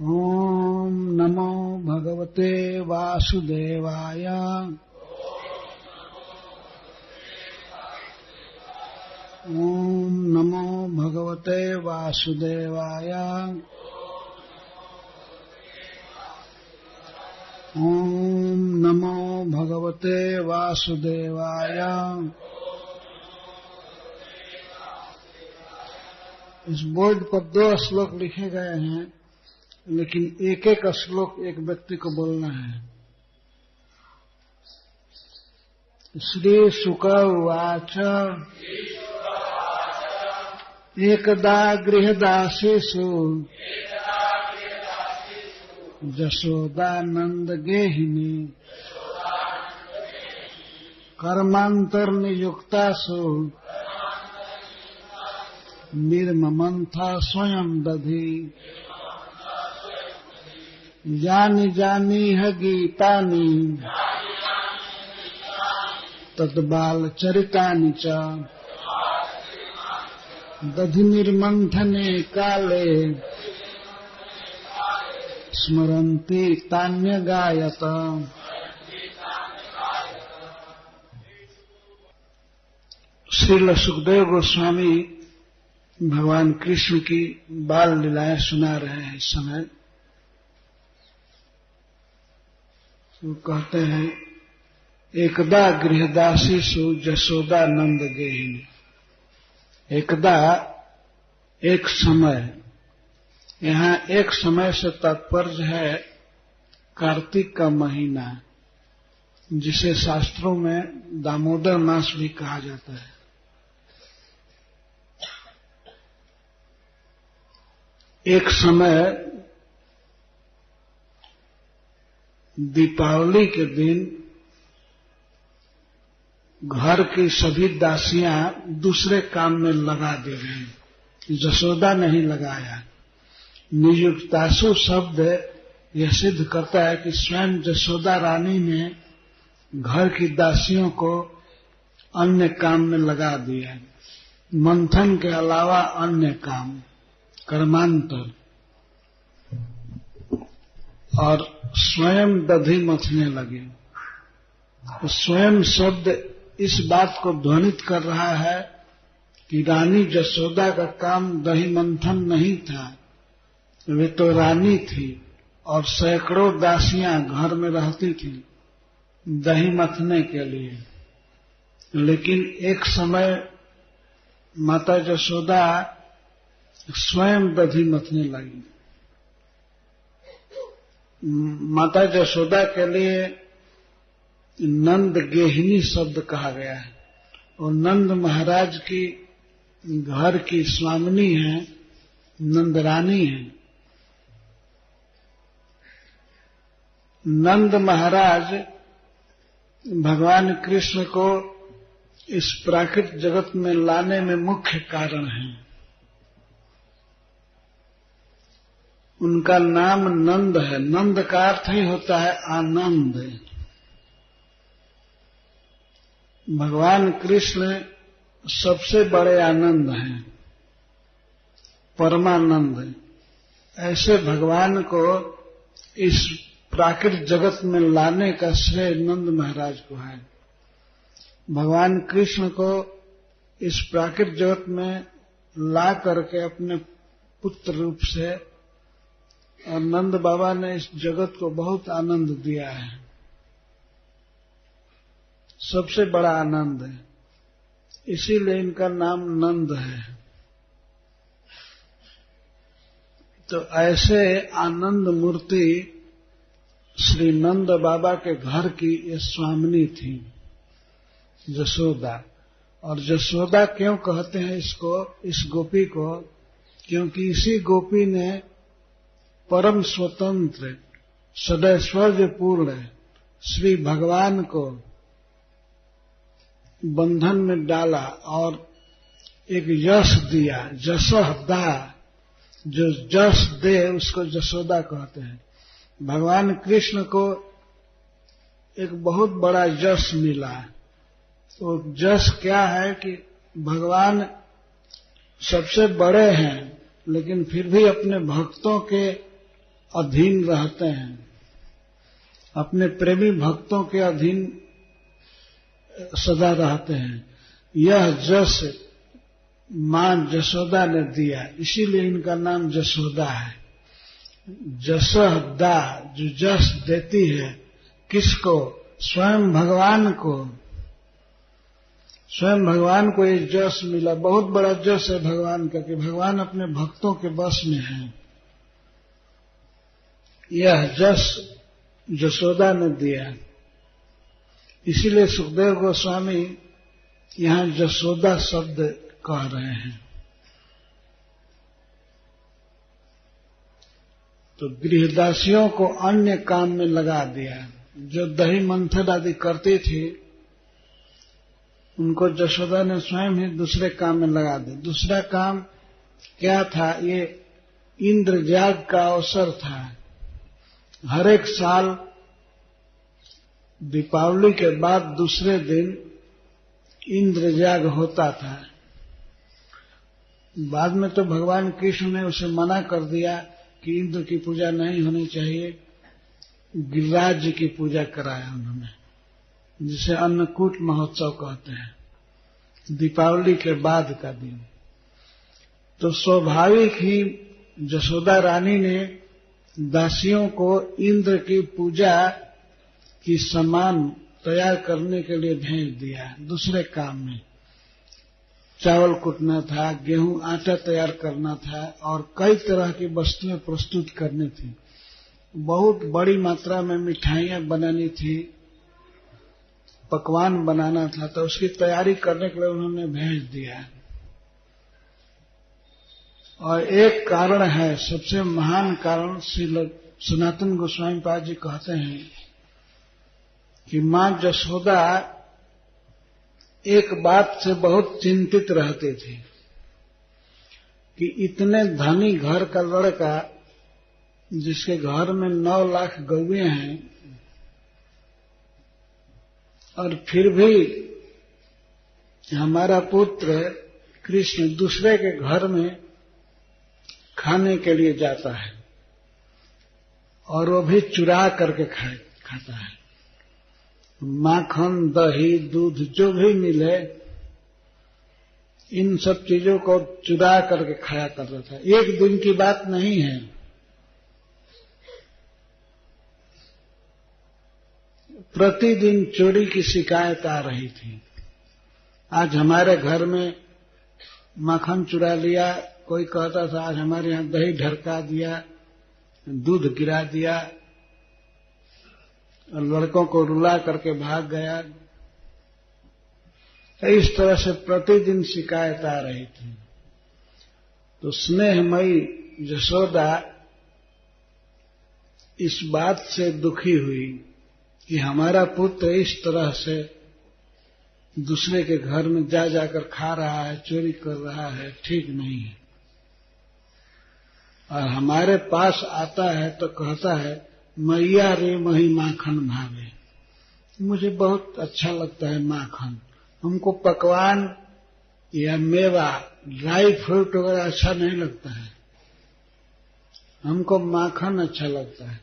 ओम नमो भगवते वासुदेवाय। ओम नमो भगवते वासुदेवाय। ओम नमो भगवते वासुदेवाय। इस बोर्ड पर 2 श्लोक लिखे गए हैं, लेकिन एक एक श्लोक एक व्यक्ति को बोलना है। श्री शुक उवाच एकदा गृहदासीषु जशोदानंद गेहिनी कर्मांतर्नियुक्तासु निर्ममंथा स्वयं दधी जानी जानी है गीतानि तद्बाल चरितानि च दधि निर्मंथने काले स्मरन्ति तान्य गायत। श्रील सुखदेव गोस्वामी भगवान कृष्ण की बाल लीलाएं सुना रहे हैं। इस समय वो कहते हैं एकदा गृहदासीषु जशोदानंद गेहिनी। एकदा एक समय, यहाँ एक समय से तात्पर्य है कार्तिक का महीना, जिसे शास्त्रों में दामोदर मास भी कहा जाता है। एक समय दीपावली के दिन घर की सभी दासियां दूसरे काम में लगा दी गई, जशोदा नहीं लगाया। नियुक्तासु शब्द यह सिद्ध करता है कि स्वयं जशोदा रानी ने घर की दासियों को अन्य काम में लगा दिया, मंथन के अलावा अन्य काम, कर्मांतर, और स्वयं दधी मथने लगे। तो स्वयं शब्द इस बात को ध्वनित कर रहा है कि रानी जशोदा का काम दही मंथन नहीं था। वे तो रानी थी और सैकड़ों दासियां घर में रहती थी दही मथने के लिए। लेकिन एक समय माता जशोदा स्वयं दही मथने लगी। माता जशोदा के लिए नंद गेहिनी शब्द कहा गया है, और नंद महाराज की घर की स्वामिनी है, नंद रानी है। नंद महाराज भगवान कृष्ण को इस प्राकृतिक जगत में लाने में मुख्य कारण है। उनका नाम नंद है। नंद का अर्थ ही होता है आनंद। भगवान कृष्ण सबसे बड़े आनंद हैं, परमानंद। ऐसे भगवान को इस प्राकृतिक जगत में लाने का श्रेय नंद महाराज को है। भगवान कृष्ण को इस प्राकृतिक जगत में ला करके अपने पुत्र रूप से, और नंद बाबा ने इस जगत को बहुत आनंद दिया है। सबसे बड़ा आनंद है, इसीलिए इनका नाम नंद है। तो ऐसे आनंद मूर्ति श्री नंद बाबा के घर की ये स्वामिनी थी जशोदा। और जशोदा क्यों कहते हैं इसको, इस गोपी को? क्योंकि इसी गोपी ने परम स्वतंत्र सदैश्वर्यपूर्ण श्री भगवान को बंधन में डाला और एक यश दिया। जशः दा, जो जश दे उसको जशोदा कहते हैं। भगवान कृष्ण को एक बहुत बड़ा यश मिला। तो यश क्या है कि भगवान सबसे बड़े हैं, लेकिन फिर भी अपने भक्तों के अधीन रहते हैं, अपने प्रेमी भक्तों के अधीन सदा रहते हैं। यह जस मां जसोदा ने दिया, इसीलिए इनका नाम जसोदा है। जसह दा, जो जस देती है किसको? स्वयं भगवान को। स्वयं भगवान को ये जस मिला, बहुत बड़ा जस है भगवान का कि भगवान अपने भक्तों के बस में है। यह जस जसोदा ने दिया, इसीलिए सुखदेव गोस्वामी यहां जसोदा शब्द कह रहे हैं। तो गृहदासियों को अन्य काम में लगा दिया। जो दही मंथन आदि करती थी उनको जशोदा ने स्वयं ही दूसरे काम में लगा दिया। दूसरा काम क्या था? ये इंद्रजाग का अवसर था। हर एक साल दीपावली के बाद दूसरे दिन इंद्रजाग होता था। बाद में तो भगवान कृष्ण ने उसे मना कर दिया कि इंद्र की पूजा नहीं होनी चाहिए, गिरिराज जी की पूजा कराया उन्होंने, जिसे अन्नकूट महोत्सव कहते हैं, दीपावली के बाद का दिन। तो स्वाभाविक ही जशोदा रानी ने दासियों को इंद्र की पूजा की सामान तैयार करने के लिए भेज दिया। दूसरे काम में चावल कुटना था, गेहूं आटा तैयार करना था और कई तरह की वस्तुएं प्रस्तुत करनी थी। बहुत बड़ी मात्रा में मिठाइयां बनानी थी, पकवान बनाना था, तो उसकी तैयारी करने के लिए उन्होंने भेज दिया। और एक कारण है, सबसे महान कारण श्री सनातन गोस्वामी पाद जी कहते हैं कि मां जशोदा एक बात से बहुत चिंतित रहती थी कि इतने धनी घर का लड़का, जिसके घर में 9 लाख गौएं हैं, और फिर भी हमारा पुत्र कृष्ण दूसरे के घर में खाने के लिए जाता है और वो भी चुरा करके खाता है। माखन, दही, दूध जो भी मिले, इन सब चीजों को चुरा करके खाया करता था। एक दिन की बात नहीं है। प्रतिदिन चोरी की शिकायत आ रही थी। आज हमारे घर में माखन चुरा लिया, कोई कहता था आज हमारे यहां दही ढरका दिया, दूध गिरा दिया, और लड़कों को रुला करके भाग गया। इस तरह से प्रतिदिन शिकायत आ रही थी। तो स्नेहमयी जशोदा इस बात से दुखी हुई कि हमारा पुत्र इस तरह से दूसरे के घर में जा जाकर खा रहा है, चोरी कर रहा है, ठीक नहीं है। और हमारे पास आता है तो कहता है मैया रे मही माखन भावे, मुझे बहुत अच्छा लगता है माखन। हमको पकवान या मेवा, ड्राई फ्रूट वगैरह अच्छा नहीं लगता है, हमको माखन अच्छा लगता है।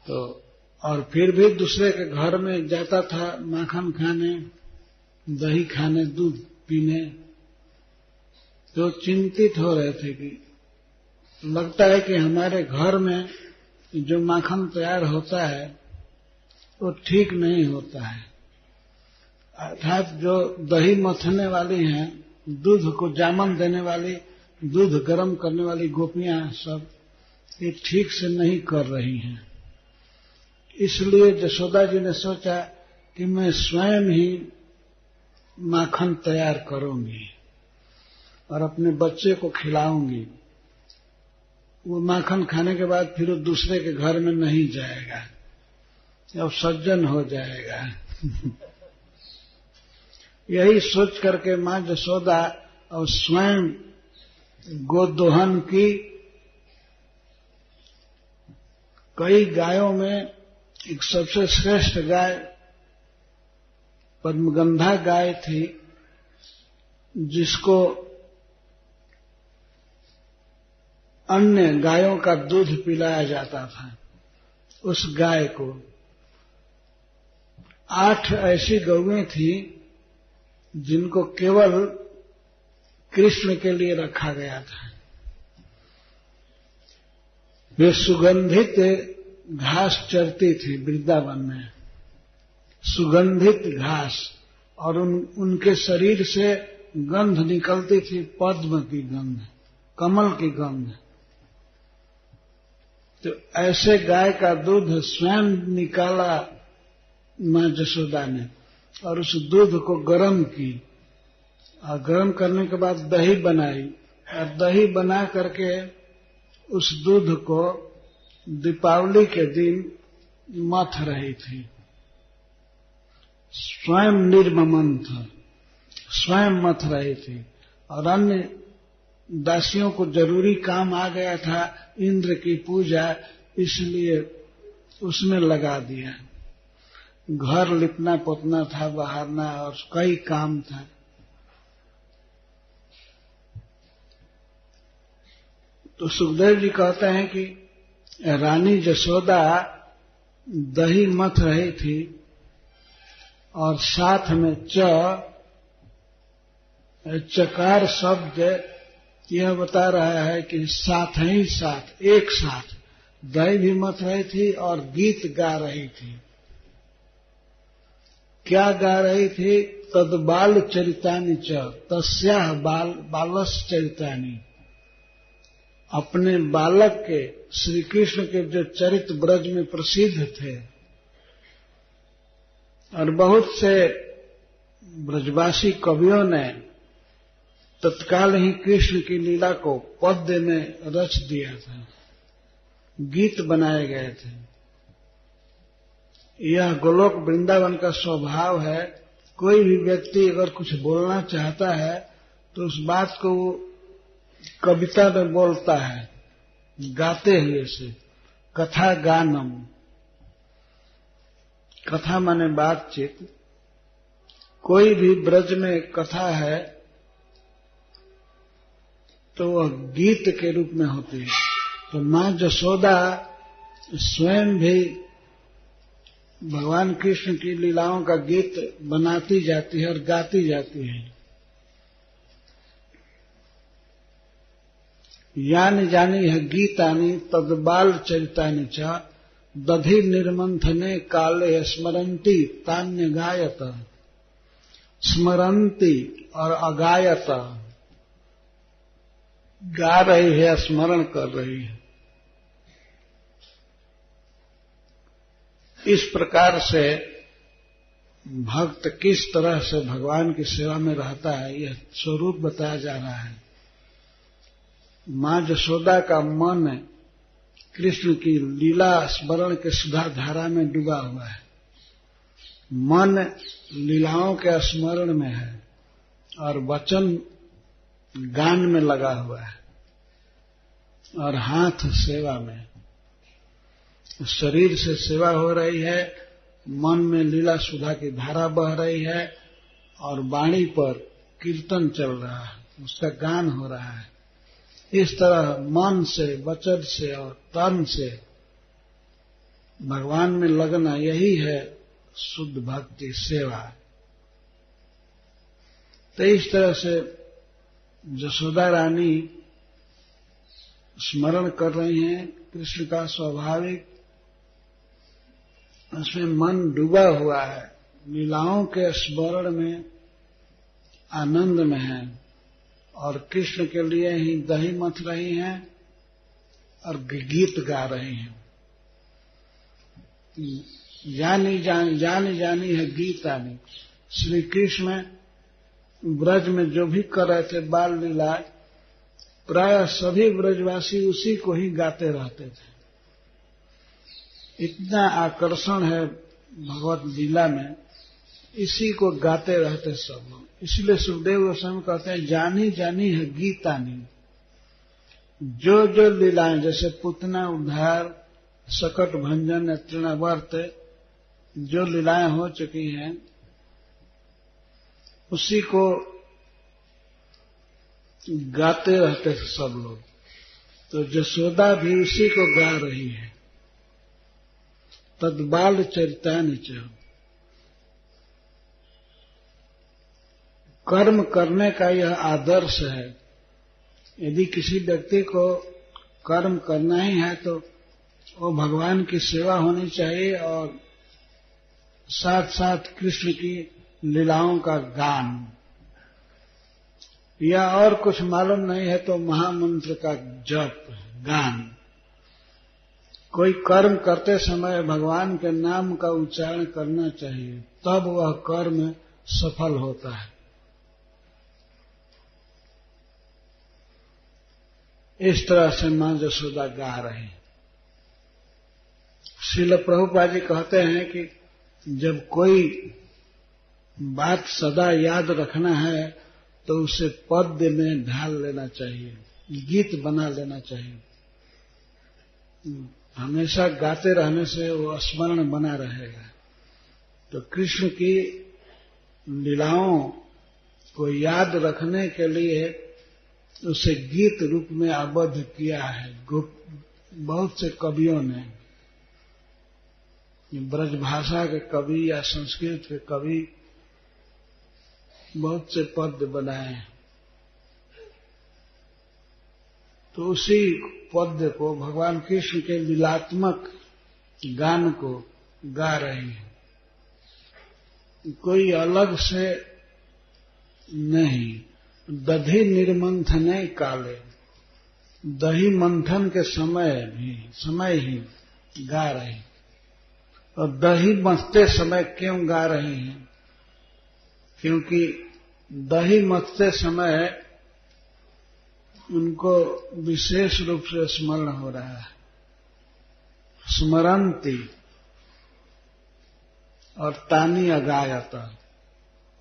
तो और फिर भी दूसरे के घर में जाता था माखन खाने, दही खाने, दूध पीने। तो चिंतित हो रहे थे कि लगता है कि हमारे घर में जो माखन तैयार होता है वो ठीक नहीं होता है। अर्थात जो दही मथने वाली हैं, दूध को जामन देने वाली, दूध गर्म करने वाली गोपियां सब ये ठीक से नहीं कर रही हैं। इसलिए जशोदा जी ने सोचा कि मैं स्वयं ही माखन तैयार करूंगी और अपने बच्चे को खिलाऊंगी। वो माखन खाने के बाद फिर वो दूसरे के घर में नहीं जाएगा, अब सज्जन हो जाएगा। यही सोच करके मां जशोदा और स्वयं गोदोहन की। कई गायों में एक सबसे श्रेष्ठ गाय पद्मगंधा गाय थी, जिसको अन्य गायों का दूध पिलाया जाता था। उस गाय को 8 ऐसी गौएं थी जिनको केवल कृष्ण के लिए रखा गया था। वे सुगंधित घास चरती थी वृंदावन में, सुगंधित घास, और उनके शरीर से गंध निकलती थी, पद्म की गंध, कमल की गंध। तो ऐसे गाय का दूध स्वयं निकाला मां यशोदा ने और उस दूध को गर्म की, और गर्म करने के बाद दही बनाई, और दही बना करके उस दूध को दीपावली के दिन मथ रही थी। स्वयं निर्ममन था, स्वयं मथ रही थी, और अन्य दासियों को जरूरी काम आ गया था इंद्र की पूजा, इसलिए उसमें लगा दिया। घर लिपना पोतना था, बहारना और कई काम था। तो सुखदेव जी कहते हैं कि रानी यशोदा दही मथ रही थी और साथ में चकार शब्द यह बता रहा है कि साथ ही साथ, एक साथ दही भी मथ रही थी और गीत गा रही थी। क्या गा रही थी? तद बाल चरितानि च तस्याह बालस चरितानि। अपने बालक के, श्री कृष्ण के जो चरित्र ब्रज में प्रसिद्ध थे, और बहुत से ब्रजवासी कवियों ने तत्काल ही कृष्ण की लीला को पद्य में रच दिया था, गीत बनाए गए थे। यह गोलोक वृंदावन का स्वभाव है। कोई भी व्यक्ति अगर कुछ बोलना चाहता है तो उस बात को वो कविता में बोलता है, गाते हुए से। कथा गानम, कथा माने बातचीत। कोई भी ब्रज में कथा है तो वह गीत के रूप में होती है। तो मां यशोदा स्वयं भी भगवान कृष्ण की लीलाओं का गीत बनाती जाती है और गाती जाती है। यानि जानी है गीतानि तद बाल चरितानि च दधि निर्मंथने काले स्मरंती तान्य गायत। स्मरंती और अगायत, गा रही है, स्मरण कर रही है। इस प्रकार से भक्त किस तरह से भगवान की सेवा में रहता है, यह स्वरूप बताया जा रहा है। मां यशोदा का मन कृष्ण की लीला स्मरण के सुधा धारा में डूबा हुआ है। मन लीलाओं के स्मरण में है और वचन गान में लगा हुआ है और हाथ सेवा में। शरीर से सेवा हो रही है, मन में लीला सुधा की धारा बह रही है और वाणी पर कीर्तन चल रहा है, उसका गान हो रहा है। इस तरह मन से, वचन से और तन से भगवान में लगना, यही है शुद्ध भक्ति सेवा। तो इस तरह से यशोदा रानी स्मरण कर रही हैं कृष्ण का स्वाभाविक, उसमें मन डूबा हुआ है, लीलाओं के स्मरण में, आनंद में है और कृष्ण के लिए ही दही मथ रही हैं और गीत गा रही हैं। जानी है गीतानि। श्री कृष्ण ब्रज में जो भी कर रहे थे बाल लीला, प्राय सभी ब्रजवासी उसी को ही गाते रहते थे। इतना आकर्षण है भगवत लीला में, इसी को गाते रहते सब लोग। इसलिए सुखदेव गोस्वामी कहते हैं जानी जानी है गीतानि। जो जो लीलाएं, जैसे पुतना उद्धार, सकट भंजन, तृणावर्त, जो लीलाएं हो चुकी हैं उसी को गाते रहते थे सब लोग। तो यशोदा भी उसी को गा रही है। तद्बाल चरितानि च। कर्म करने का यह आदर्श है। यदि किसी व्यक्ति को कर्म करना ही है तो वो भगवान की सेवा होनी चाहिए और साथ साथ कृष्ण की लीलाओं का गान, या और कुछ मालूम नहीं है तो महामंत्र का जप, गान। कोई कर्म करते समय भगवान के नाम का उच्चारण करना चाहिए, तब वह कर्म सफल होता है। इस तरह से मां यशोदा गा रही है। श्रील प्रभुपाद जी कहते हैं कि जब कोई बात सदा याद रखना है तो उसे पद्य में ढाल लेना चाहिए, गीत बना लेना चाहिए। हमेशा गाते रहने से वो स्मरण बना रहेगा। तो कृष्ण की लीलाओं को याद रखने के लिए उसे गीत रूप में आबद्ध किया है बहुत से कवियों ने। ब्रज भाषा के कवि या संस्कृत के कवि बहुत से पद्य बनाए हैं। तो उसी पद्य को, भगवान कृष्ण के लीलात्मक गान को गा रही है, कोई अलग से नहीं। दधि निर्मंथने काले, दही मंथन के समय ही गा रही। और दही मथते समय क्यों गा रही हैं? क्योंकि दही मथते समय उनको विशेष रूप से स्मरण हो रहा है। स्मरंती और तानी अगायता,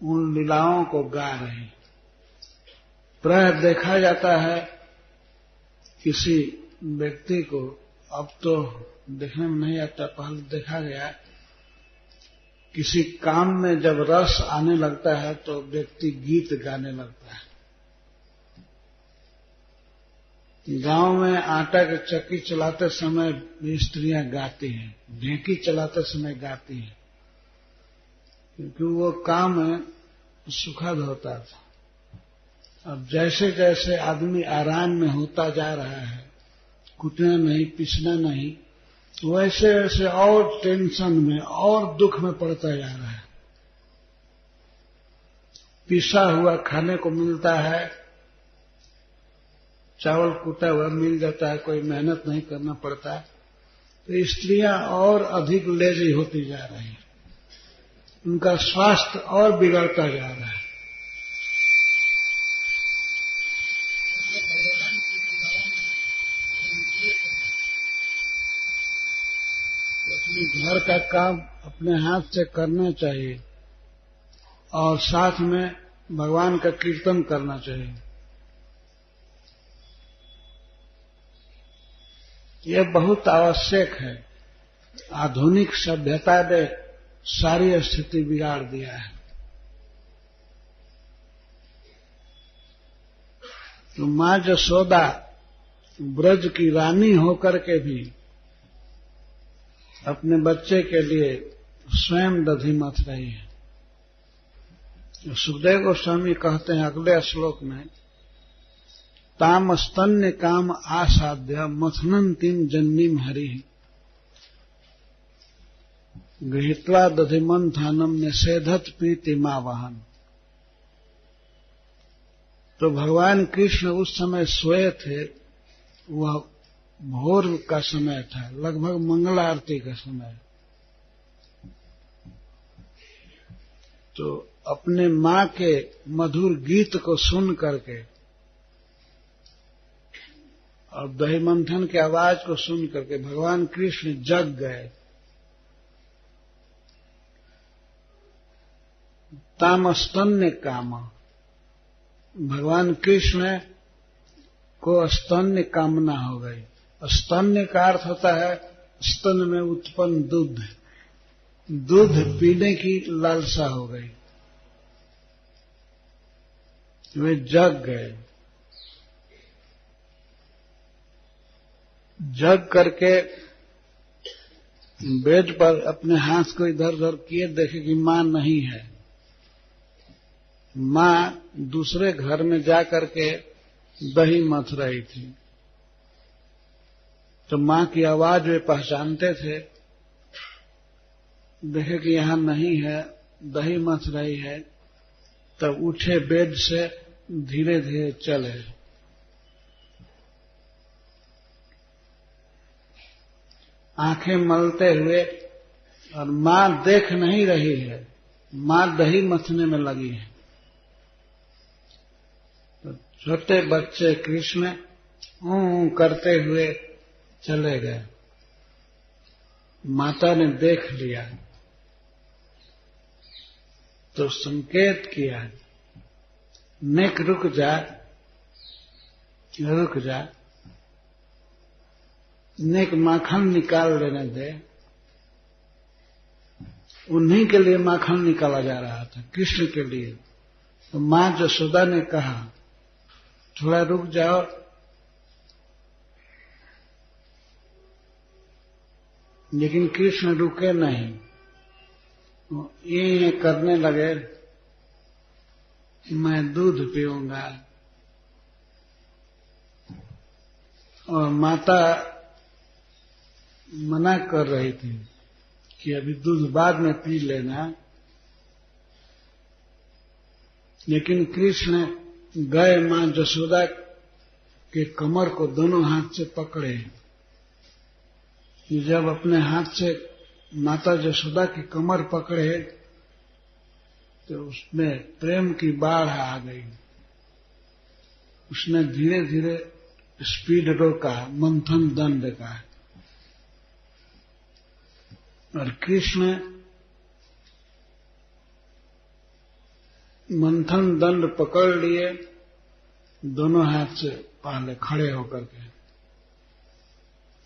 उन लीलाओं को गा रही। प्राय देखा जाता है किसी व्यक्ति को, अब तो देखने में नहीं आता, पहले देखा गया, किसी काम में जब रस आने लगता है तो व्यक्ति गीत गाने लगता है। गांव में आटा की चक्की चलाते समय भी स्त्रियां गाती हैं, ढेंकी चलाते समय गाती हैं, क्योंकि वो काम सुखद होता था। अब जैसे जैसे आदमी आराम में होता जा रहा है, कूटना नहीं, पिसना नहीं, वैसे वैसे और टेंशन में और दुख में पड़ता जा रहा है। पिसा हुआ खाने को मिलता है, चावल कूटा हुआ मिल जाता है, कोई मेहनत नहीं करना पड़ता है, तो स्त्रियां और अधिक लेजी होती जा रही हैं, उनका स्वास्थ्य और बिगड़ता जा रहा है। घर का काम अपने हाथ से करना चाहिए और साथ में भगवान का कीर्तन करना चाहिए। यह बहुत आवश्यक है। आधुनिक सभ्यता ने सारी स्थिति बिगाड़ दिया है। तो मां यशोदा ब्रज की रानी होकर के भी अपने बच्चे के लिए स्वयं दधि मथ रही है। सुखदेव गोस्वामी कहते हैं अगले श्लोक में, ताम स्तन्य काम आसाध्य मथनंतीम जन्नीम हरि गृहीत्वा दधिमंथनम निषेधत प्रीति मावहन। तो भगवान कृष्ण उस समय सोए थे, वह भोर का समय था, लगभग मंगल आरती का समय। तो अपने मां के मधुर गीत को सुन करके और दही मंथन की आवाज को सुन करके भगवान कृष्ण जग गए। ताम स्तन्य काम, भगवान कृष्ण को स्तन्य कामना हो गई। स्तन्य का अर्थ होता है स्तन में उत्पन्न दूध, दूध पीने की लालसा हो गई, वे जग गए। जग करके बेड पर अपने हाथ को इधर उधर किए, देखे कि मां नहीं है। मां दूसरे घर में जा करके दही मथ रही थी। तो मां की आवाज वे पहचानते थे, देखे कि यहां नहीं है, दही मथ रही है, तब उठे बेड से, धीरे धीरे चले। आंखें मलते हुए, और मां देख नहीं रही है, मां दही मथने में लगी है। तो छोटे बच्चे कृष्ण करते हुए चले गए। माता ने देख लिया तो संकेत किया, नेक रुक जा, रुक जा, नेक माखन निकाल लेने दे। उन्हीं के लिए माखन निकाला जा रहा था, कृष्ण के लिए। तो मां यशोदा ने कहा, थोड़ा रुक जाओ। लेकिन कृष्ण रुके नहीं, ये करने लगे, मैं दूध पीऊंगा। और माता मना कर रही थी कि अभी दूध बाद में पी लेना। लेकिन कृष्ण गए, मां यशोदा के कमर को दोनों हाथ से पकड़े। जब अपने हाथ से माता यशोदा की कमर पकड़े तो उसमें प्रेम की बाढ़ आ गई। उसने धीरे धीरे स्पीड रोका, मंथन दंड का। और कृष्ण मंथन दंड पकड़ लिए, दोनों हाथ से पहले खड़े होकर के।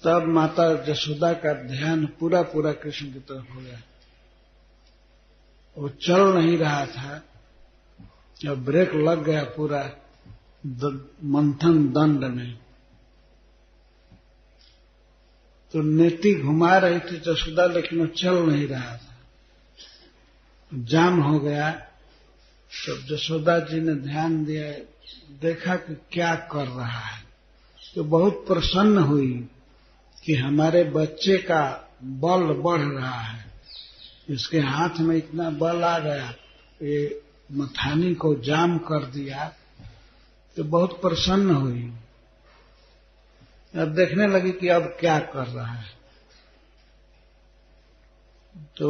तब माता यशोदा का ध्यान पूरा पूरा कृष्ण की तरफ हो गया। वो चल नहीं रहा था, जब ब्रेक लग गया पूरा मंथन दंड में, तो नेति घुमा रही थी यशोदा, लेकिन वो चल नहीं रहा था, जाम हो गया। तब यशोदा जी ने ध्यान दिया, देखा कि क्या कर रहा है, तो बहुत प्रसन्न हुई कि हमारे बच्चे का बल बढ़ रहा है। इसके हाथ में इतना बल आ गया, ये मथानी को जाम कर दिया, तो बहुत प्रसन्न हुई। अब देखने लगी कि अब क्या कर रहा है। तो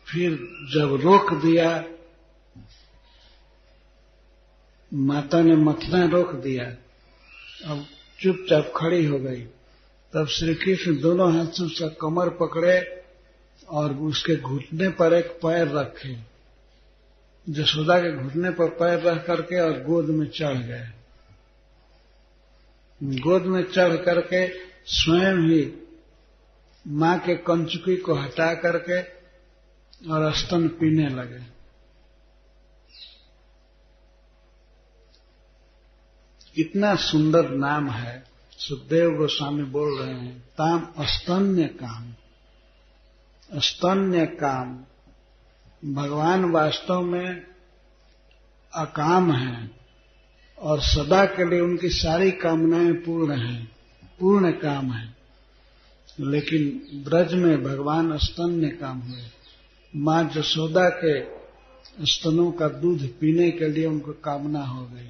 फिर जब रोक दिया, माता ने मथना रोक दिया, अब चुपचाप खड़ी हो गई। तब श्री कृष्ण दोनों हाथ से उसका कमर पकड़े और उसके घुटने पर एक पैर रखे, यशोदा के घुटने पर पैर रख करके, और गोद में चढ़ गए। गोद में चढ़ करके स्वयं ही मां के कंचुकी को हटा करके और स्तन पीने लगे। कितना सुंदर नाम है। सुखदेव गोस्वामी बोल रहे हैं, ताम स्तन्य काम, स्तन्य काम। भगवान वास्तव में अकाम हैं और सदा के लिए उनकी सारी कामनाएं पूर्ण हैं, पूर्ण काम है। लेकिन ब्रज में भगवान स्तन्य काम हुए। मां यशोदा के स्तनों का दूध पीने के लिए उनको कामना हो गई।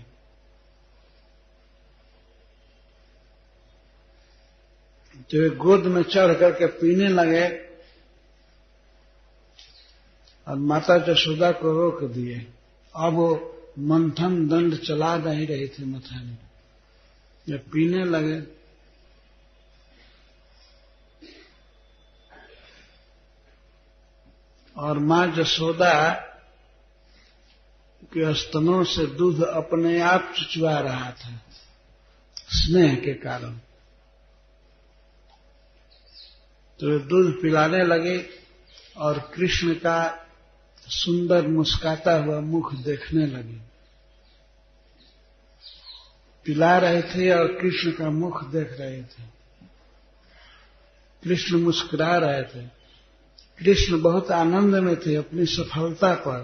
तो वे गोद में चढ़ करके पीने लगे और माता यशोदा को रोक दिए। अब वो मंथन दंड चला नहीं रही थी मथानी, जब पीने लगे और मां यशोदा के स्तनों से दूध अपने आप चुचवा रहा था स्नेह के कारण। तो वे दूध पिलाने लगे और कृष्ण का सुंदर मुस्काता हुआ मुख देखने लगी। पिला रहे थे और कृष्ण का मुख देख रहे थे। कृष्ण मुस्कुरा रहे थे। कृष्ण बहुत आनंद में थे अपनी सफलता पर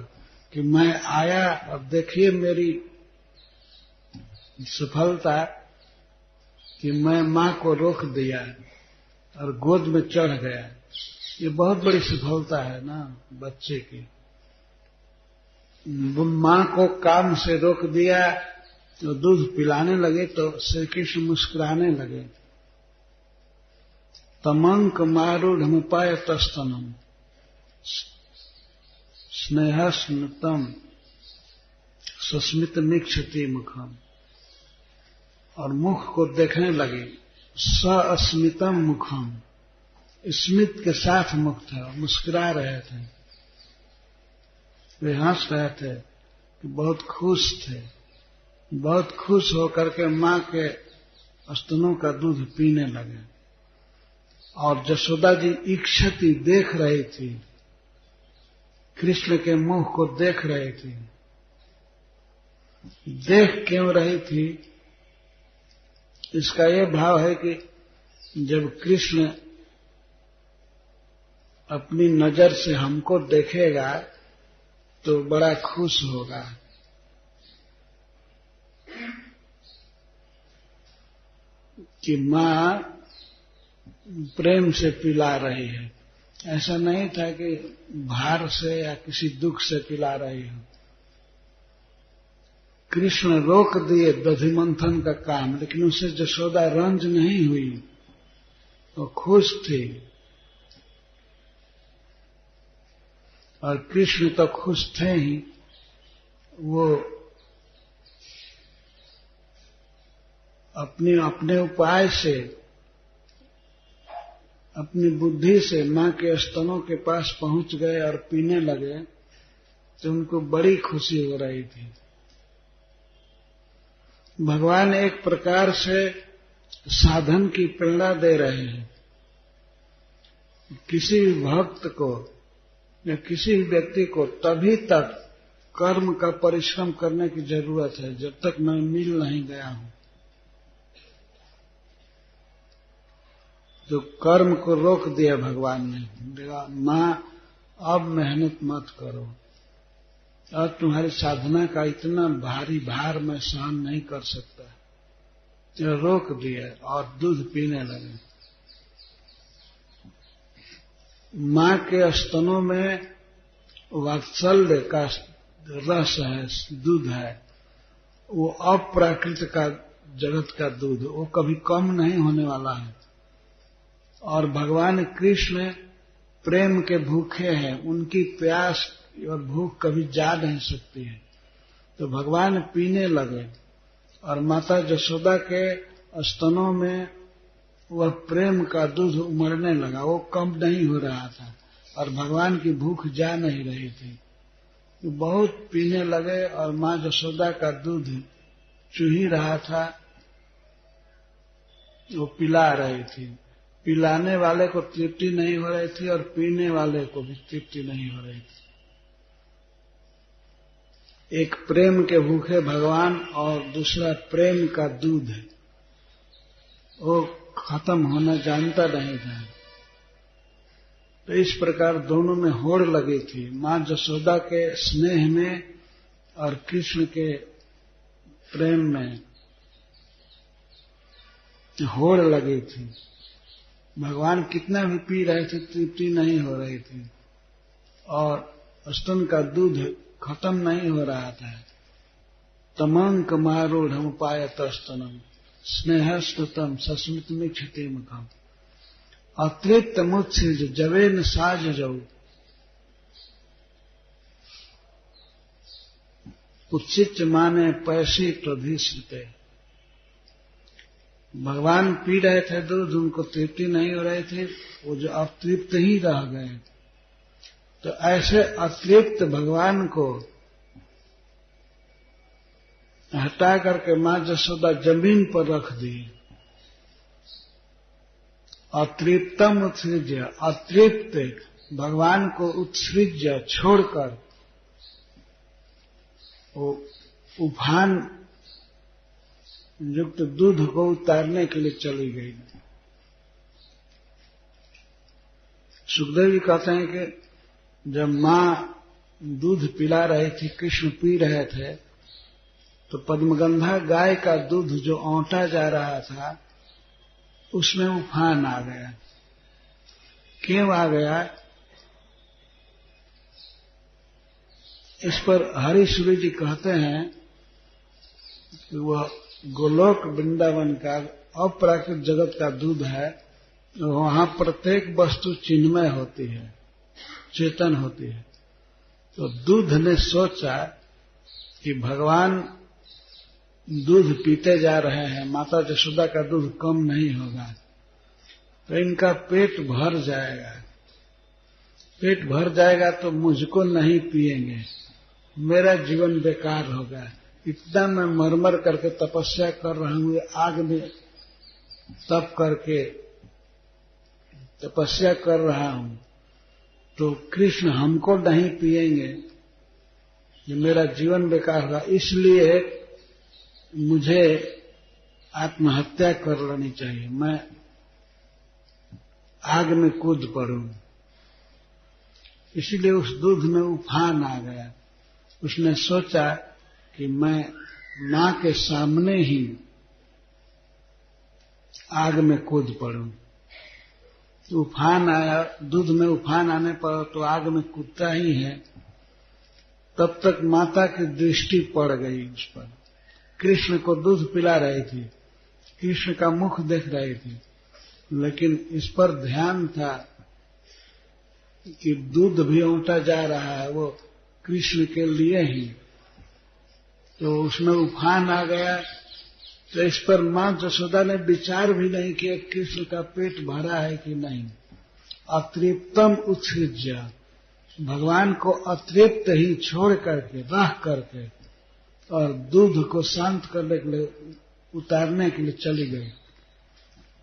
कि मैं आया और देखिए मेरी सफलता कि मैं मां को रोक दिया और गोद में चढ़ गया। ये बहुत बड़ी सफलता है ना बच्चे की। मां को काम से रोक दिया तो दूध पिलाने लगे तो श्री कृष्ण मुस्कुराने लगे। तमंक मारूढ़मुपाय तस्तनम स्नेहस्मृतम सस्मित निक्षति मुखम, और मुख को देखने लगे। सअस्मितम मुखम, स्मित के साथ मुख था, मुस्कुरा रहे थे, वे हंस रहे थे कि बहुत खुश थे। बहुत खुश होकर के मां के स्तनों का दूध पीने लगे। और जशोदा जी इक्षति देख रही थी, कृष्ण के मुख को देख रही थी। देख क्यों रही थी? इसका यह भाव है कि जब कृष्ण अपनी नजर से हमको देखेगा तो बड़ा खुश होगा। कि मां प्रेम से पिला रही है। ऐसा नहीं था कि भार से या किसी दुख से पिला रही हो। कृष्ण रोक दिए दधि मंथन का काम, लेकिन उसे जशोदा रंज नहीं हुई, वो खुश थी। और कृष्ण तो खुश थे ही, वो अपने उपाय से, अपनी बुद्धि से मां के स्तनों के पास पहुंच गए और पीने लगे तो उनको बड़ी खुशी हो रही थी। भगवान एक प्रकार से साधन की प्रेरणा दे रहे हैं। किसी भी भक्त को या किसी भी व्यक्ति को तभी तक कर्म का परिश्रम करने की जरूरत है जब तक मैं मिल नहीं गया हूं। तो कर्म को रोक दिया भगवान ने, देखा मां अब मेहनत मत करो, और तुम्हारी साधना का इतना भारी भार मैं सहन नहीं कर सकता। तो रोक दिया और दूध पीने लगे। मां के स्तनों में वात्सल्य का रस है, दूध है, वो अप्राकृत का जगत का दूध, वो कभी कम नहीं होने वाला है। और भगवान कृष्ण प्रेम के भूखे हैं, उनकी प्यास और भूख कभी जा नहीं सकती है। तो भगवान पीने लगे और माता जशोदा के स्तनों में वह प्रेम का दूध उमड़ने लगा। वो कम नहीं हो रहा था और भगवान की भूख जा नहीं रही थी। तो बहुत पीने लगे और मां जशोदा का दूध चूही रहा था, वो पिला रही थी। पिलाने वाले को तृप्ति नहीं हो रही थी और पीने वाले को भी तृप्ति नहीं हो रही थी। एक प्रेम के भूखे भगवान और दूसरा प्रेम का दूध है, वो खत्म होना जानता नहीं था। तो इस प्रकार दोनों में होड़ लगी थी, मां जशोदा के स्नेह में और कृष्ण के प्रेम में होड़ लगी थी। भगवान कितना भी पी रहे थे तृप्ति नहीं हो रही थी और स्तन का दूध खत्म नहीं हो रहा था। तमंक मारूढ़मुपायत स्तनम स्नेहस्तुतम सस्मित निक्षति मुखम अतृप्त मुत्सिज जवेन साज जऊ उत्सिच माने पैसी प्रधिश्रिते। भगवान पी रहे थे दूध, उनको तृप्ति नहीं हो रही थी, वो जो अतृप्त ही रह गए। तो ऐसे अतृप्त भगवान को हटा करके मां जशोदा जमीन पर रख दी। अतृप्तम उत्सृज्य, अतृप्त भगवान को उत्सृज्य छोड़कर वो उफान युक्त दूध को उतारने के लिए चली गई। सुखदेव जी कहते हैं कि जब माँ दूध पिला रही थी, कृष्ण पी रहे थे, तो पद्मगंधा गाय का दूध जो औंटा जा रहा था उसमें उफान आ गया। क्यों आ गया? इस पर हरीश्वरी जी कहते हैं कि वह गोलोक वृंदावन का अपराकृत जगत का दूध है। वहां प्रत्येक वस्तु चिन्मय होती है, चेतन होती है। तो दूध ने सोचा कि भगवान दूध पीते जा रहे हैं, माता यशोदा का दूध कम नहीं होगा, तो इनका पेट भर जाएगा। पेट भर जाएगा तो मुझको नहीं पिएंगे, मेरा जीवन बेकार होगा। इतना मैं मरमर करके तपस्या कर रहा हूं, आग में तप करके तपस्या कर रहा हूं, तो कृष्ण हमको नहीं पिएंगे, ये मेरा जीवन बेकार होगा। इसलिए मुझे आत्महत्या कर लेनी चाहिए, मैं आग में कूद पड़ूं। इसीलिए उस दूध में उफान आ गया। उसने सोचा कि मैं मां के सामने ही आग में कूद पड़ूं। उफान आया, दूध में उफान आने पर तो आग में कूदता ही है। तब तक माता की दृष्टि पड़ गई उस पर। कृष्ण को दूध पिला रही थी, कृष्ण का मुख देख रही थी, लेकिन इस पर ध्यान था कि दूध भी औंटा जा रहा है वो कृष्ण के लिए ही। तो उसमें उफान आ गया। तो इस पर मां यशोदा ने विचार भी नहीं किया कृष्ण का पेट भरा है कि नहीं। अतृप्तम उत्सृज्य, भगवान को अतृप्त ही छोड़ करके, रह करके, और दूध को शांत करने के लिए, उतारने के लिए चली गई।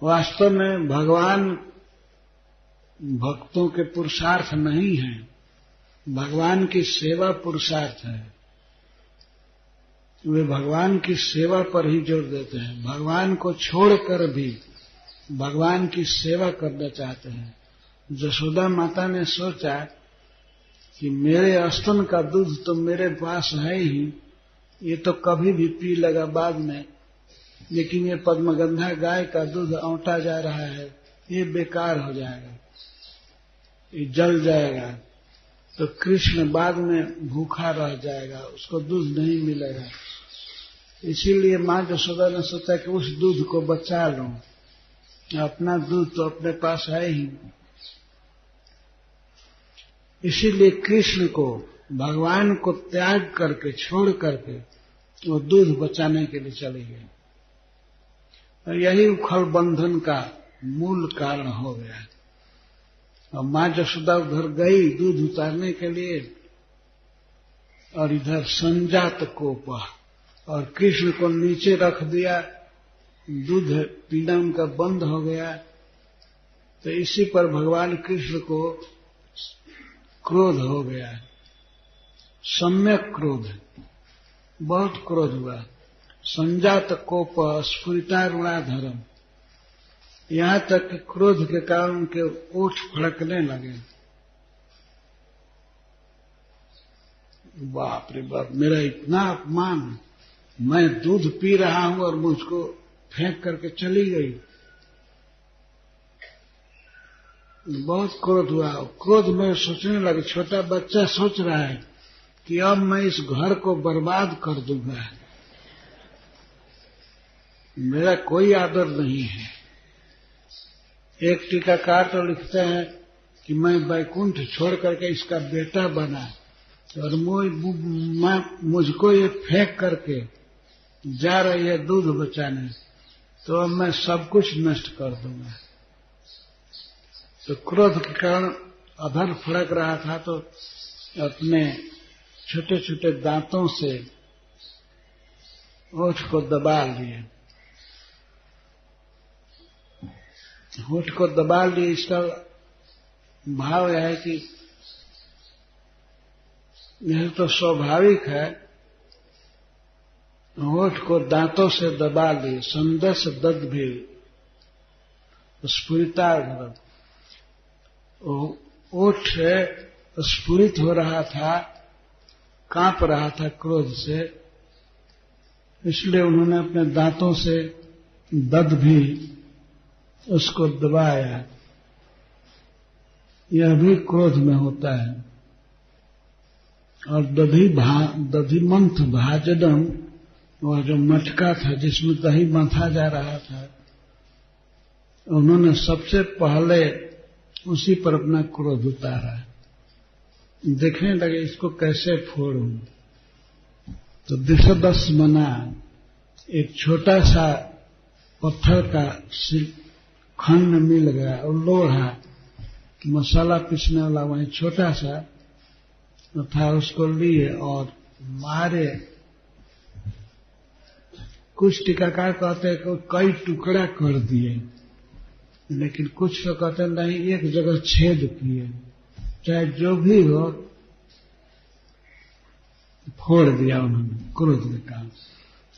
वास्तव में भगवान भक्तों के पुरुषार्थ नहीं है, भगवान की सेवा पुरुषार्थ है। वे भगवान की सेवा पर ही जोर देते हैं, भगवान को छोड़कर भी भगवान की सेवा करना चाहते हैं। यशोदा माता ने सोचा कि मेरे स्तन का दूध तो मेरे पास है ही, ये तो कभी भी पी लेगा बाद में, लेकिन ये पद्मगंधा गाय का दूध औंटा जा रहा है, ये बेकार हो जाएगा, ये जल जाएगा, तो कृष्ण बाद में भूखा रह जाएगा, उसको दूध नहीं मिलेगा। इसीलिए मां यशोदा ने सोचा कि उस दूध को बचा लूं, अपना दूध तो अपने पास है ही। इसीलिए कृष्ण को, भगवान को त्याग करके, छोड़ करके वो दूध बचाने के लिए चली गई। और यही उखल बंधन का मूल कारण हो गया। और मां यशोदा उधर गई दूध उतारने के लिए, और इधर संजात कोप, और कृष्ण को नीचे रख दिया, दूध पीना उनका बंद हो गया। तो इसी पर भगवान कृष्ण को क्रोध हो गया, सम्यक क्रोध, बहुत क्रोध हुआ। संजात कोप स्फुरितारुणाधरम, यहां तक कि क्रोध के कारण उनके ओठ फड़कने लगे। बाप रे बाप, मेरा इतना अपमान, मैं दूध पी रहा हूं और मुझको फेंक करके चली गई। बहुत क्रोध हुआ। क्रोध में सोचने लगे, छोटा बच्चा सोच रहा है कि अब मैं इस घर को बर्बाद कर दूंगा, मेरा कोई आदर नहीं है। एक टीकाकार तो लिखते हैं कि मैं वैकुंठ छोड़ करके इसका बेटा बना, और मुझको ये फेंक करके जा रही है दूध बचाने, तो अब मैं सब कुछ नष्ट कर दूंगा। तो क्रोध के कारण अधर फड़क रहा था, तो अपने छोटे छोटे दांतों से होठ को दबा लिए, होठ को दबा लिए। इसका भाव यह है कि यह तो स्वाभाविक है, होठ को दांतों से दबा लिए। संदस दद भी स्फुरिता, ओठ स्फुरित हो रहा था, कांप रहा था क्रोध से, इसलिए उन्होंने अपने दांतों से दद भी उसको दबाया। यह भी क्रोध में होता है। और दधिमंथ भाजडम, वह जो मटका था जिसमें दही मंथा जा रहा था, उन्होंने सबसे पहले उसी पर अपना क्रोध उतारा। देखने लगे इसको कैसे फोड़ूं। तो दिशदस बना, एक छोटा सा पत्थर का खंड मिल गया और लोहा मसाला पीसने वाला वहीं छोटा सा था, उसको लिए और मारे। कुछ टीकाकार कहते हैं कि कई टुकड़ा कर दिए, लेकिन कुछ तो कहते नहीं, एक जगह छेद किए। चाहे जो भी हो, फोड़ दिया उन्होंने क्रोध के कारण।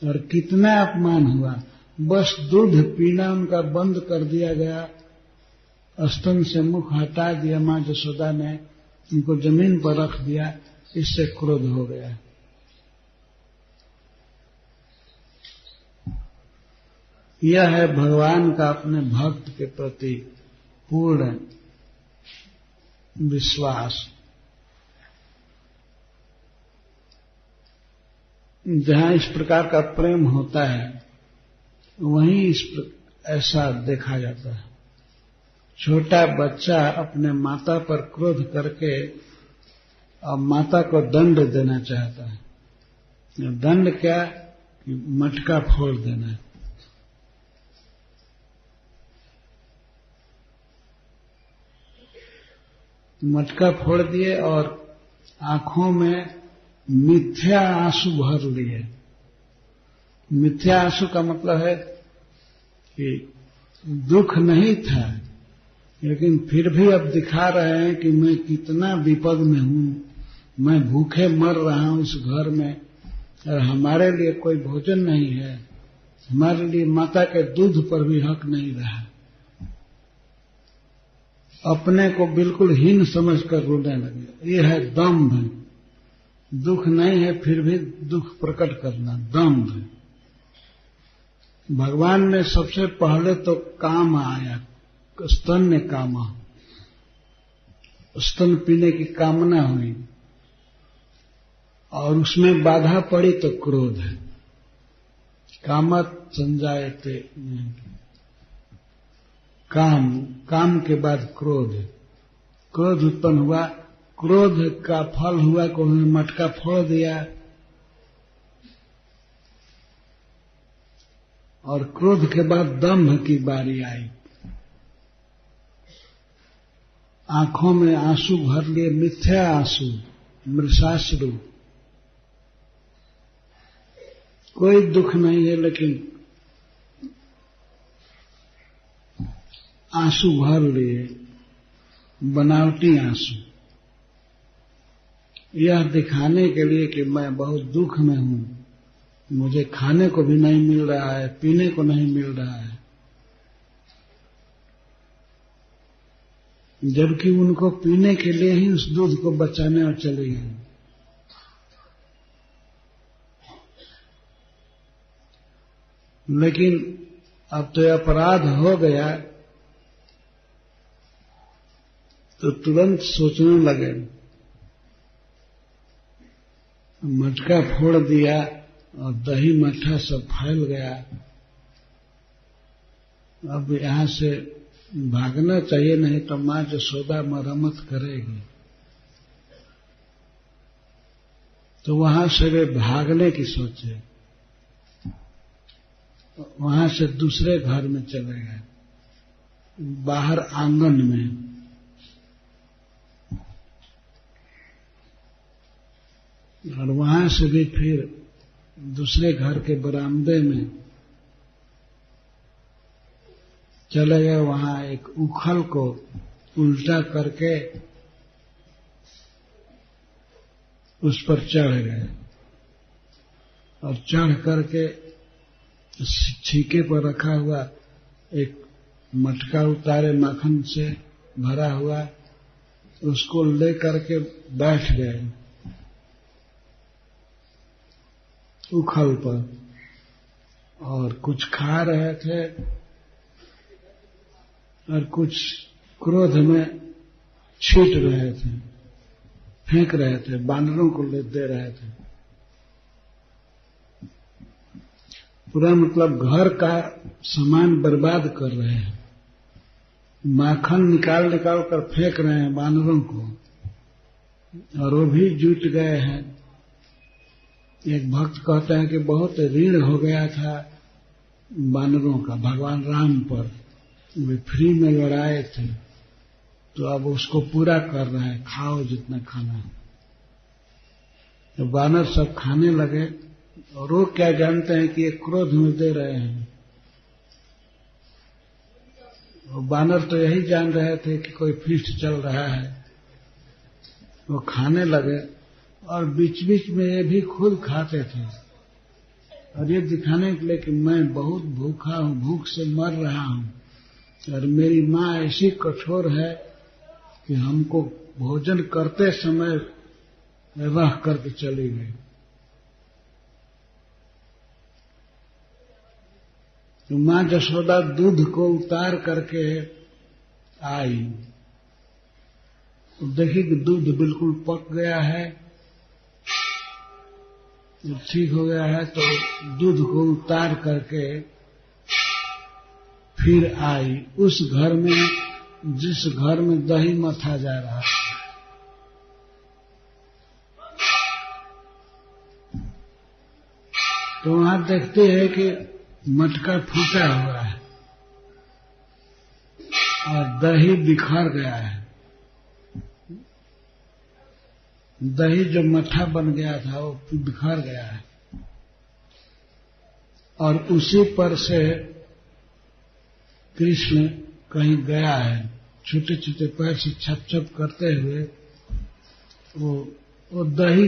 और कितना अपमान हुआ। बस दूध पीना उनका बंद कर दिया गया, स्तन से मुख हटा दिया मां यशोदा ने, उनको जमीन पर रख दिया, इससे क्रोध हो गया। यह है भगवान का अपने भक्त के प्रति पूर्ण विश्वास। जहां इस प्रकार का प्रेम होता है वहीं ऐसा देखा जाता है। छोटा बच्चा अपने माता पर क्रोध करके अब माता को दंड देना चाहता है। दंड क्या? मटका फोड़ देना है। मटका फोड़ दिए और आंखों में मिथ्या आंसू भर लिए। मिथ्या आंसू का मतलब है कि दुख नहीं था, लेकिन फिर भी अब दिखा रहे हैं कि मैं कितना विपद में हूं, मैं भूखे मर रहा हूं इस घर में, और हमारे लिए कोई भोजन नहीं है, हमारे लिए माता के दूध पर भी हक नहीं रहा। अपने को बिल्कुल हीन समझकर रोने लगे। ये है दंभ। दुख नहीं है फिर भी दुख प्रकट करना, दंभ। भगवान में सबसे पहले तो काम आया, स्तन ने कामा, स्तन पीने की कामना हुई, और उसमें बाधा पड़ी तो क्रोध है। कामत संजायते, काम के बाद क्रोध, क्रोध उत्पन्न हुआ। क्रोध का फल हुआ कि उन्होंने मटका फोड़ दिया, और क्रोध के बाद दंभ की बारी आई। आंखों में आंसू भर लिए, मिथ्या आंसू, मृषाश्रु। कोई दुख नहीं है लेकिन आंसू भर लिए, बनावटी आंसू। यह दिखाने के लिए कि मैं बहुत दुख में हूं, मुझे खाने को भी नहीं मिल रहा है, पीने को नहीं मिल रहा है। जबकि उनको पीने के लिए ही उस दूध को बचाने और चले गए। लेकिन अब तो अपराध हो गया तो तुरंत सोचने लगे, मटका फोड़ दिया और दही मट्ठा सब फैल गया, अब यहां से भागना चाहिए, नहीं तो मां यशोदा मरम्मत करेगी। तो वहां से वे भागने की सोचे, वहां से दूसरे घर में चले गए, बाहर आंगन में। और वहां से भी फिर दूसरे घर के बरामदे में चले गए। वहां एक उखल को उल्टा करके उस पर चढ़ गए, और चढ़ करके छीके पर रखा हुआ एक मटका उतारे, माखन से भरा हुआ, उसको लेकर के बैठ गए उखल पर और कुछ खा रहे थे और कुछ क्रोध में छींट रहे थे, फेंक रहे थे, बानरों को ले दे रहे थे। पूरा मतलब घर का सामान बर्बाद कर रहे हैं, माखन निकाल निकाल कर फेंक रहे हैं बानरों को, और वो भी जुट गए हैं। एक भक्त कहते हैं कि बहुत ऋण हो गया था बानरों का भगवान राम पर, वे फ्री में लड़ाए थे, तो अब उसको पूरा कर रहे हैं, खाओ जितना खाना है। तो बानर सब खाने लगे, और वो क्या जानते हैं कि ये क्रोध में दे रहे हैं। और बानर तो यही जान रहे थे कि कोई फीस्ट चल रहा है। वो खाने लगे और बीच बीच में ये भी खुद खाते थे, और ये दिखाने के लिए कि मैं बहुत भूखा हूं, भूख से मर रहा हूं, और मेरी माँ ऐसी कठोर है कि हमको भोजन करते समय रह करके चली गई। तो माँ जशोदा दूध को उतार करके आई, तो देखी कि दूध बिल्कुल पक गया है, ठीक हो गया है। तो दूध को उतार करके फिर आई उस घर में जिस घर में दही मथा जा रहा है। तो वहां देखते हैं कि मटका फूटा हुआ है और दही बिखर गया है। दही जो मट्ठा बन गया था वो बिखर गया है, और उसी पर से कृष्ण कहीं गया है, छोटे छोटे पैर से छप छप करते हुए वो दही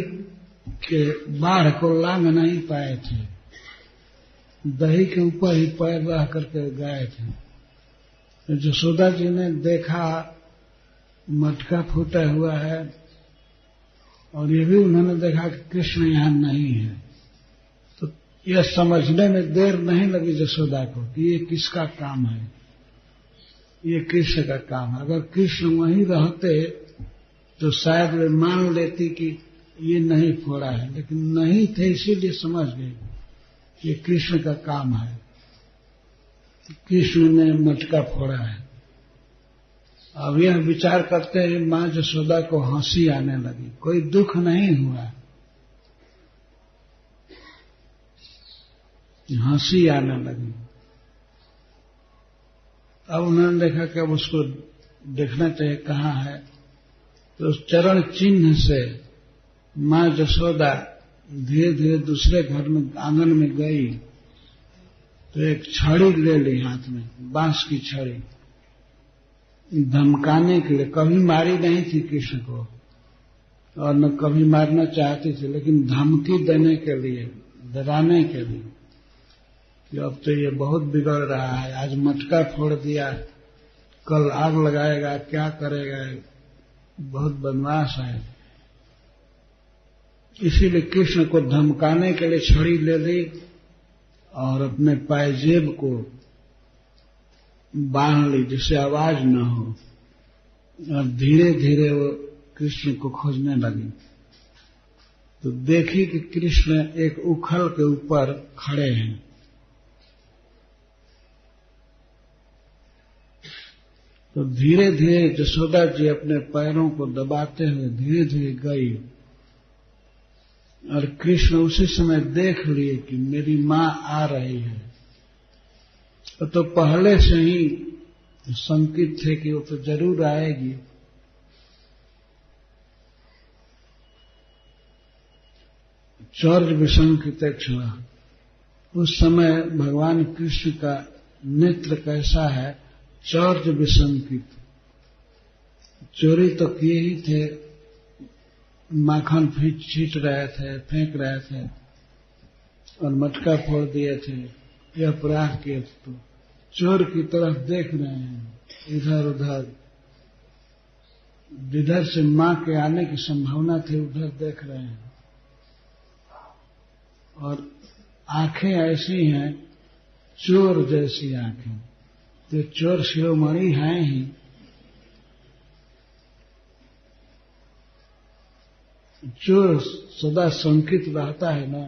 के बाढ़ को लांघ नहीं पाए थे, दही के ऊपर ही पैर रह करके गए थे। तो यशोदा जी ने देखा मटका फूटा हुआ है, और ये भी उन्होंने देखा कि कृष्ण यहां नहीं है। तो यह समझने में देर नहीं लगी यशोदा को कि ये किसका काम है, ये कृष्ण का काम है। अगर कृष्ण वहीं रहते तो शायद वे मान लेती कि ये नहीं फोड़ा है, लेकिन नहीं थे, इसीलिए समझ गए कि ये कृष्ण का काम है, कृष्ण ने मटका फोड़ा है। अब यह विचार करते हैं, मां यशोदा को हंसी आने लगी, कोई दुख नहीं हुआ, हंसी आने लगी। अब उन्होंने देखा कि अब उसको देखना चाहिए कहाँ है, तो उस चरण चिन्ह से मां यशोदा धीरे धीरे दूसरे घर में आंगन में गई, तो एक छड़ी ले ली हाथ में, बांस की छड़ी, धमकाने के लिए। कभी मारी नहीं थी कृष्ण को और न कभी मारना चाहती थी, लेकिन धमकी देने के लिए, डराने के लिए कि अब तो ये बहुत बिगड़ रहा है, आज मटका फोड़ दिया, कल आग लगाएगा, क्या करेगा, बहुत बदमाश है। इसीलिए कृष्ण को धमकाने के लिए छड़ी ले ली और अपने पायजेब को बांध ली जिससे आवाज न हो, और धीरे धीरे वो कृष्ण को खोजने लगी। तो देखी कि कृष्ण एक उखल के ऊपर खड़े हैं। तो धीरे धीरे यशोदा जी अपने पैरों को दबाते हुए धीरे धीरे गई, और कृष्ण उसी समय देख लिए कि मेरी मां आ रही है। तो पहले से ही संकित थे कि वो तो जरूर आएगी। चौर्य विसंकितेक्षणा, उस समय भगवान कृष्ण का नेत्र कैसा है, चौर्य विसंकित, चोरी तो किए ही थे, माखन छीट रहे थे, फेंक रहे थे, और मटका फोड़ दिए थे, यह अपराध किए थे। तो चोर की तरफ देख रहे हैं इधर उधर, जिधर से मां के आने की संभावना थी उधर देख रहे हैं, और आंखें ऐसी हैं चोर जैसी आंखें। तो चोर शिरोमणि हैं ही, चोर सदा शंकित रहता है ना,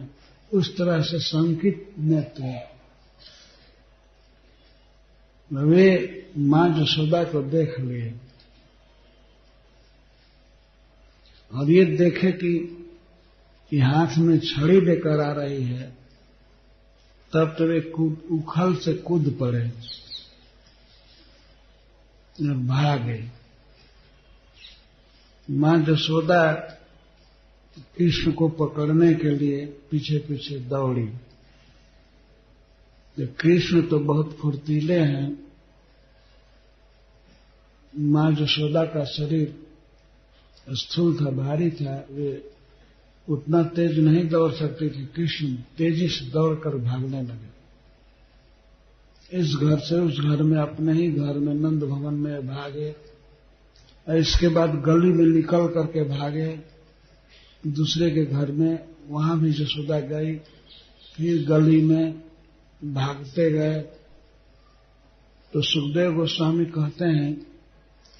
उस तरह से शंकित नेत्र वे मां यशोदा को देख लिए, और ये देखे कि हाथ में छड़ी लेकर आ रही है, तब तो वे उखल से कूद पड़े और भागे। मां यशोदा कृष्ण को पकड़ने के लिए पीछे पीछे दौड़ी। तो कृष्ण तो बहुत फुर्तीले हैं, मां यशोदा का शरीर स्थूल था, भारी था, वे उतना तेज नहीं दौड़ सकते थे। कृष्ण तेजी से दौड़कर भागने लगे, इस घर से उस घर में, अपने ही घर में नंद भवन में भागे, और इसके बाद गली में निकल करके भागे दूसरे के घर में, वहां भी यशोदा गई, फिर गली में भागते गए। तो सुखदेव गोस्वामी कहते हैं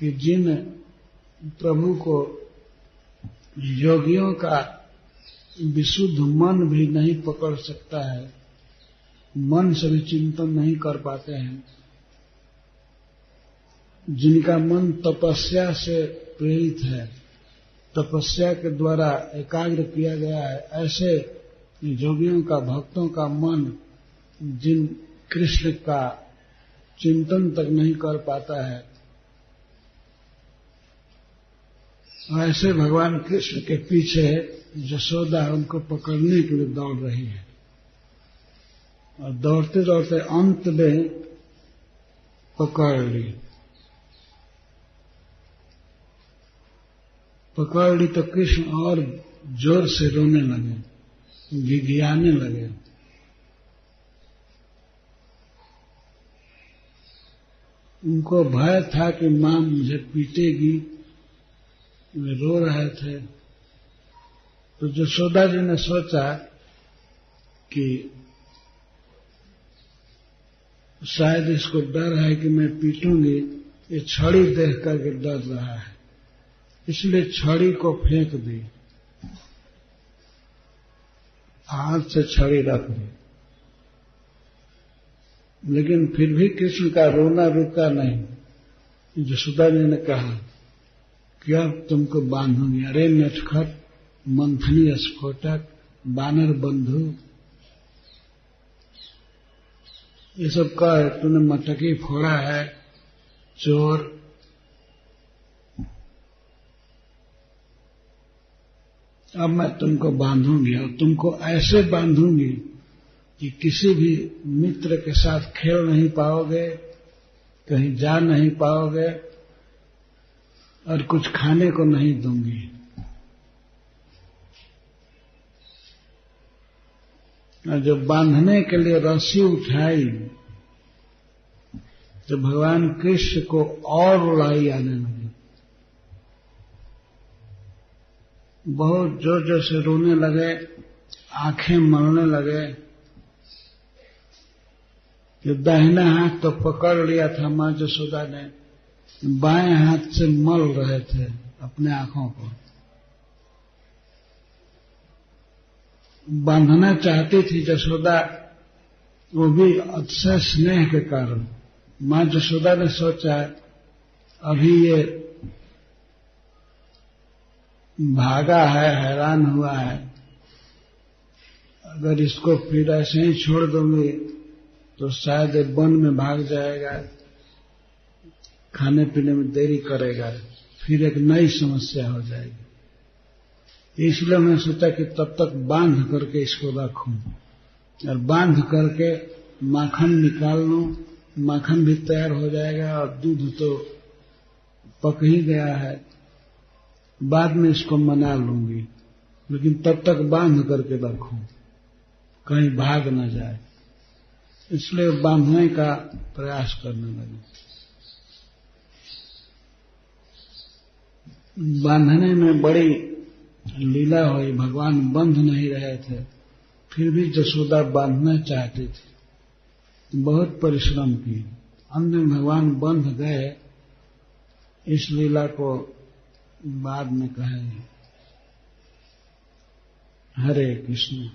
कि जिन प्रभु को योगियों का विशुद्ध मन भी नहीं पकड़ सकता है, मन से भी चिंतन नहीं कर पाते हैं, जिनका मन तपस्या से प्रेरित है, तपस्या के द्वारा एकाग्र किया गया है, ऐसे योगियों का, भक्तों का मन जिन कृष्ण का चिंतन तक नहीं कर पाता है, ऐसे भगवान कृष्ण के पीछे यशोदा उनको पकड़ने के लिए दौड़ रही है, और दौड़ते दौड़ते अंत में पकड़ ली। तो कृष्ण और जोर से रोने लगे, गिड़गिड़ाने लगे। उनको भय था कि मां मुझे पीटेगी, वे रो रहे थे। तो यशोदा जी ने सोचा कि शायद इसको डर है कि मैं पीटूंगी, ये छड़ी देख करके डर रहा है, इसलिए छड़ी को फेंक दी, हाथ से छड़ी रख दी। लेकिन फिर भी कृष्ण का रोना रुका नहीं। यशोदा जी ने कहा कि अब तुमको बांधूंगी। अरे नटखट, मंथनी स्फोटक, बानर बंधु, ये सब कह तूने मटकी फोड़ा है, चोर। अब मैं तुमको बांधूंगी, और तुमको ऐसे बांधूंगी कि किसी भी मित्र के साथ खेल नहीं पाओगे, कहीं जा नहीं पाओगे, और कुछ खाने को नहीं दूंगी। और जब बांधने के लिए रस्सी उठाई तो भगवान कृष्ण को और रुलाई आने लगी, बहुत जोर जोर से रोने लगे, आंखें मलने लगे। कि दाहिना हाथ तो पकड़ लिया था मां यशोदा ने, बाएं हाथ से मल रहे थे अपने आंखों को। बांधना चाहती थी यशोदा, वो भी अतिशय स्नेह के कारण। मां यशोदा ने सोचा अभी ये भागा है, हैरान हुआ है, अगर इसको फिर ऐसे ही छोड़ दूंगी तो शायद वन में भाग जाएगा, खाने पीने में देरी करेगा, फिर एक नई समस्या हो जाएगी। इसलिए मैं सोचा कि तब तक बांध करके इसको रखूं, और बांध करके माखन निकाल लूं, माखन भी तैयार हो जाएगा, और दूध तो पक ही गया है, बाद में इसको मना लूंगी, लेकिन तब तक बांध करके रखूं, कहीं भाग न जाए। इसलिए बांधने का प्रयास करने लगे। बांधने में बड़ी लीला हुई, भगवान बंध नहीं रहे थे, फिर भी जसोदा बांधना चाहती थी, बहुत परिश्रम की। अंत में भगवान बंध गए। इस लीला को बाद में कहेंगे। हरे कृष्ण।